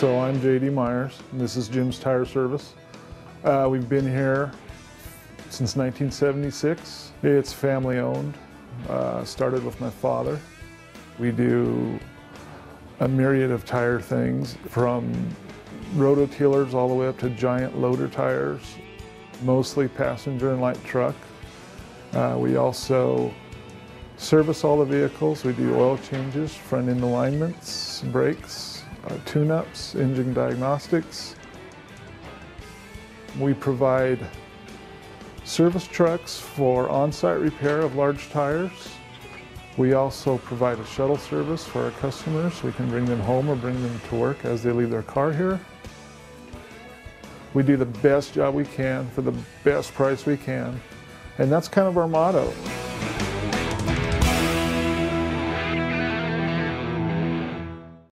So I'm J.D. Myers, and this is Jim's Tire Service. We've been here since 1976. It's family owned. Started with my father. We do a myriad of tire things, from rototillers all the way up to giant loader tires, mostly passenger and light truck. We also service all the vehicles. We do oil changes, front end alignments, brakes, tune-ups, engine diagnostics. We provide service trucks for on-site repair of large tires. We also provide a shuttle service for our customers. We can bring them home or bring them to work as they leave their car here. We do the best job we can for the best price we can, and that's kind of our motto.